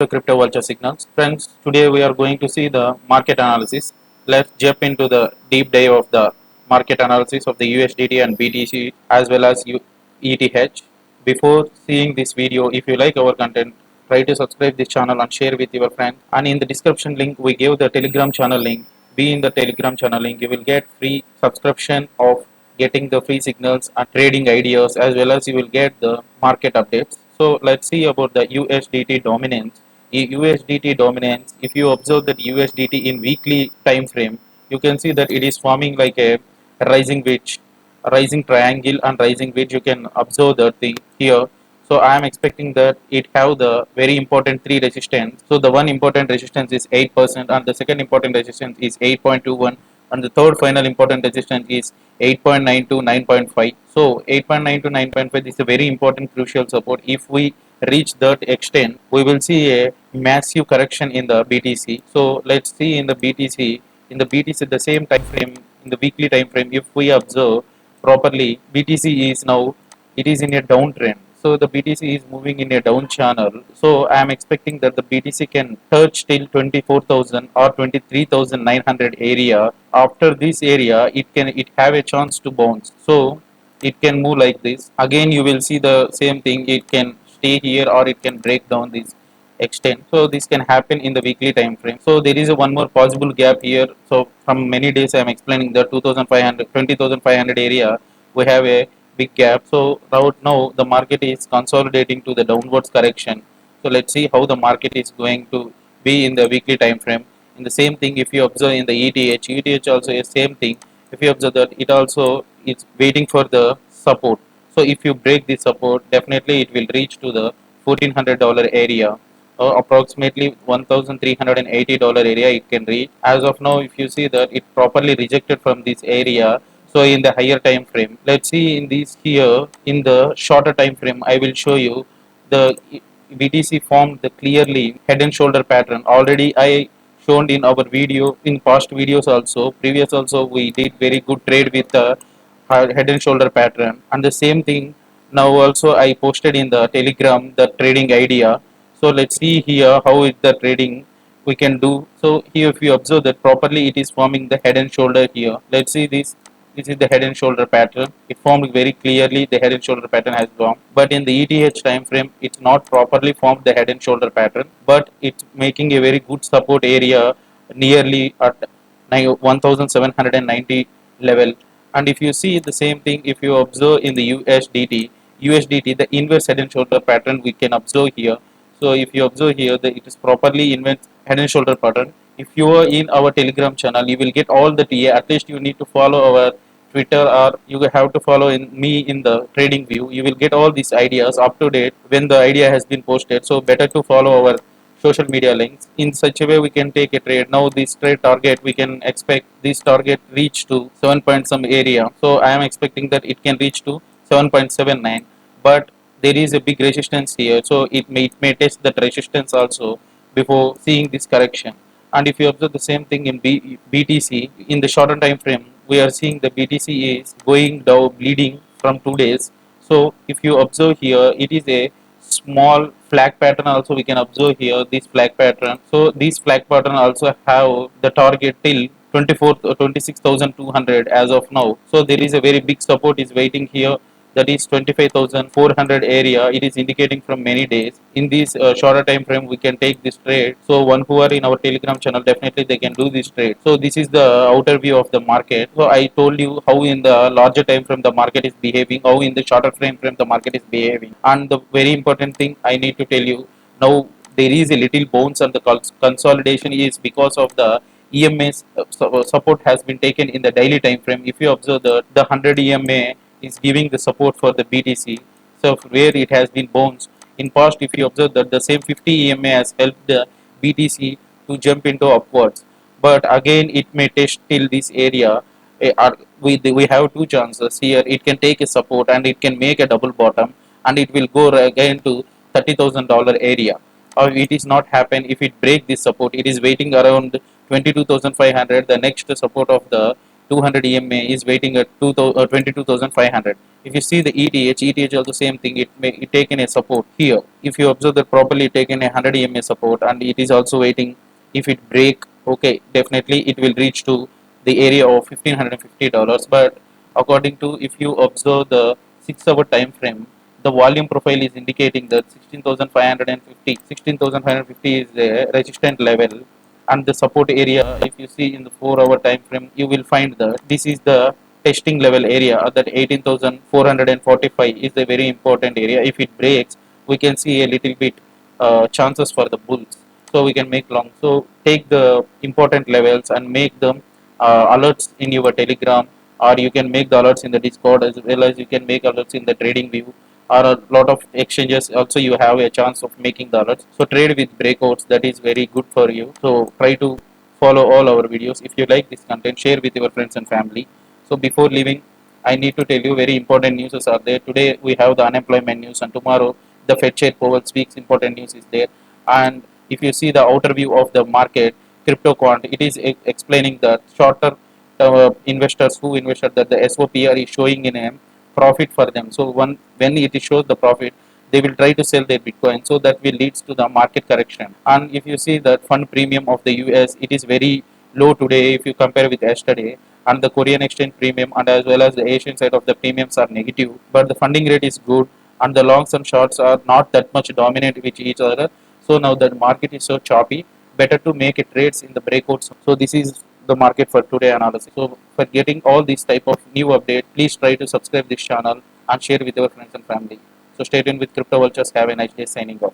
to Crypto Vulture Signals. Friends, today we are going to see the market analysis. Let's jump into the deep dive of the market analysis of the USDT and BTC as well as ETH. Before seeing this video, if you like our content, try to subscribe this channel and share with your friends. And in the description link, we give the Telegram channel link. Be in the Telegram channel link, you will get free subscription of getting the free signals and trading ideas as well as you will get the market updates. So let's see about the USDT dominance. USDT dominance, if you observe that USDT in weekly time frame, you can see that it is forming like a rising wedge, a rising triangle and rising wedge. You can observe that thing here. So I am expecting that it have the very important three resistance. So the one important resistance is 8% and the second important resistance is 8.21 and the third final important resistance is 8.9 to 9.5. So 8.9 to 9.5 is a very important crucial support. If we reach that extent, we will see a massive correction in the BTC. So let's see in the BTC. In the BTC, the same time frame, in the weekly time frame, if we observe properly, BTC is now it is in a downtrend. So the BTC is moving in a down channel. So I am expecting that the BTC can touch till 24,000 or 23,900 area. After this area, it have a chance to bounce. So it can move like this. Again, you will see the same thing. It can stay here or it can break down this extent. So this can happen in the weekly time frame. So there is a one more possible gap here. So from many days I am explaining the 2500 20,500 area we have a big gap. So right now the market is consolidating to the downwards correction. So let's see how the market is going to be in the weekly time frame. In the same thing, if you observe in the ETH also is same thing. If you observe that it also is waiting for the support. So if you break this support, definitely it will reach to the $1,400 area. Approximately $1,380 area it can reach. As of now, if you see that it properly rejected from this area, so in the higher time frame, let's see in this here in the shorter time frame, I will show you the BTC formed the clearly head and shoulder pattern. Already I shown in our video in past videos also. Previous also we did very good trade with the head and shoulder pattern, and the same thing now also I posted in the Telegram the trading idea. So let's see here how is the trading we can do. So here if you observe that properly it is forming the head and shoulder here. Let's see this is the head and shoulder pattern. It formed very clearly, the head and shoulder pattern has formed. But in the ETH time frame, it's not properly formed the head and shoulder pattern, but it's making a very good support area nearly at 1790 level. And if you see the same thing, if you observe in the USDT, the inverse head and shoulder pattern we can observe here. So if you observe here, it is properly inverse head and shoulder pattern. If you are in our Telegram channel, you will get all the TA. At least you need to follow our Twitter or you have to follow in me in the trading view. You will get all these ideas up to date when the idea has been posted. So better to follow our social media links. In such a way we can take a trade. Now this trade target we can expect this target reach to 7 point some area. So I am expecting that it can reach to 7.79, but there is a big resistance here. So it may test that resistance also before seeing this correction. And if you observe the same thing in BTC in the shorter time frame, we are seeing the BTC is going down, bleeding from 2 days. So if you observe here, it is a small flag pattern also we can observe here, this flag pattern. So this flag pattern also have the target till 26,200 as of now. So there is a very big support is waiting here, that is 25,400 area. It is indicating from many days. In this shorter time frame we can take this trade. So one who are in our Telegram channel, definitely they can do this trade. So this is the outer view of the market. So I told you how in the larger time frame the market is behaving, how in the shorter frame the market is behaving. And the very important thing I need to tell you now, there is a little bounce and the consolidation is because of the EMA's support has been taken in the daily time frame. If you observe the 100 EMA is giving the support for the BTC. So where it has been bounced in past, if you observe that the same 50 EMA has helped the BTC to jump into upwards, but again it may test till this area. We have two chances here. It can take a support and it can make a double bottom and it will go again to $30,000 area. Or it is not happen. If it break this support, it is waiting around 22,500. The next support of the 200 EMA is waiting at 22,500. If you see the ETH also same thing. It taken a support here. If you observe that properly, taken a 100 EMA support, and it is also waiting. If it break, okay, definitely it will reach to the area of $1,550. But according to, if you observe the 6-hour time frame, the volume profile is indicating that 16,550 is a resistant level, and the support area, if you see in the 4-hour time frame, you will find that this is the testing level area, that 18,445 is a very important area. If it breaks, we can see a little bit chances for the bulls, so we can make long. So take the important levels and make them alerts in your telegram, or you can make the alerts in the discord, as well as you can make alerts in the trading view, or a lot of exchanges also you have a chance of making the alerts. So trade with breakouts, that is very good for you. So try to follow all our videos. If you like this content, share with your friends and family. So before leaving, I need to tell you very important news are there. Today we have the unemployment news, and tomorrow the Fed Chair Powell speaks important news is there. And if you see the outer view of the market, crypto quant, it is explaining that shorter investors who invested, that the SOPR is showing in a profit for them. So when it shows the profit, they will try to sell their Bitcoin. So that will leads to the market correction. And if you see that fund premium of the US, it is very low today if you compare with yesterday. And the Korean exchange premium and as well as the Asian side of the premiums are negative. But the funding rate is good, and the longs and shorts are not that much dominant with each other. So now the market is so choppy, better to make it trades in the breakouts. So this is the market for today analysis. So for getting all these type of new update, please try to subscribe this channel and share with your friends and family. So stay tuned with Crypto Vultures. Have a nice day. Signing off.